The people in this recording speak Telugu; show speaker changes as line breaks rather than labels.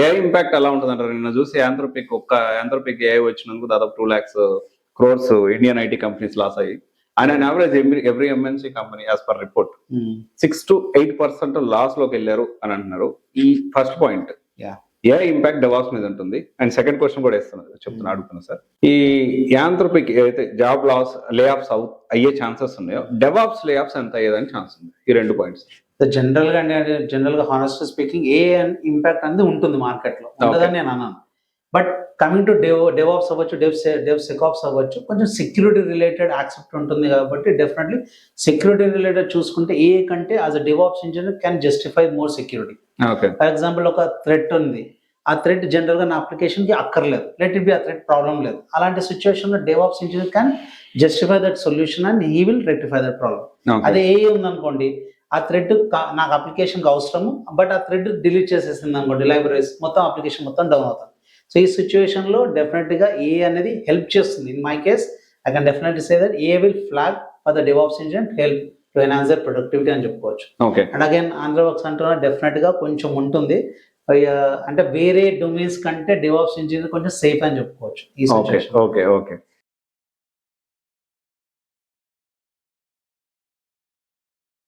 ఏ ఇంపాక్ట్ ఎలా ఉంటుంది అంటారు? నిన్న చూసి యాంథ్రోపిక్ ఏఐ వచ్చినందుకు దాదాపు 2 lakhs crores Indian IT companies loss అయ్యి, and an average every MNC company as per report 6 to 8% loss లోకి వెళ్ళారు అని అంటున్నారు. ఈ ఫస్ట్ పాయింట్ ఏ ఇంపాక్ట్ డెవాప్స్ మీద ఉంటుంది. అండ్ సెకండ్ క్వశ్చన్ కూడా చెప్తున్నా అడుగుతున్నా సార్, ఈ యాంథ్రోపిక్ ఏదైతే జాబ్ లాస్ లే ఆఫ్స్ అయ్యే ఛాన్సెస్ ఉన్నాయో, డెవాప్స్ లే ఆఫ్స్ ఎంత అయ్యేదని ఛాన్స్ ఉంది? ఈ 2 points.
జనరల్ గా హానెస్ట్ స్పీకింగ్ ఏ ఇంపాక్ట్ అనేది ఉంటుంది మార్కెట్ లో, ఉంటుందని నేను అన్నాను. బట్ కమింగ్ టు డెవాప్స్ అవ్వచ్చు, డెవ్సెకాప్స్ అవ్వచ్చు, కొంచెం సెక్యూరిటీ రిలేటెడ్ యాక్సెప్ట్ ఉంటుంది కాబట్టి డెఫినెట్లీ సెక్యూరిటీ రిలేటెడ్ చూసుకుంటే ఏ కంటే as a DevOps engineer can justify more security. For example ఒక థ్రెట్ ఉంది, ఆ థ్రెట్ జనరల్ గా నా అప్లికేషన్ కి అక్కర్లేదు, లెట్ ఇట్ బి ఆ థ్రెట్ ప్రాబ్లం లేదు. అలాంటి సిచ్యువేషన్ లో DevOps engineer can justify that solution and he will rectify that problem. అదే ఏ ఉందనుకోండి, ఆ థ్రెడ్ నాకు అప్లికేషన్కి అవసరము, బట్ ఆ థ్రెడ్ డిలీట్ చేసేసింది అనుకోండి, లైబ్రరీస్ మొత్తం అప్లికేషన్ మొత్తం డౌన్ అవుతుంది. సో ఈ సిచ్యువేషన్ లో డెఫినెట్ గా ఏ అనేది హెల్ప్ చేస్తుంది. In my case I can definitely say that A will flag for the devops engineer help to enhance their productivity అని చెప్పుకోవచ్చు. అండ్ అగైన్ ఆంధ్రవర్క్స్ అంటున్నా డెఫినెట్ గా కొంచెం ఉంటుంది, అంటే వేరే డొమైన్స్ కంటే డెవాప్స్ ఇంజనీర్ కొంచెం సేఫ్ అని చెప్పుకోవచ్చు ఈ సిచ్యువేషన్.
Okay okay.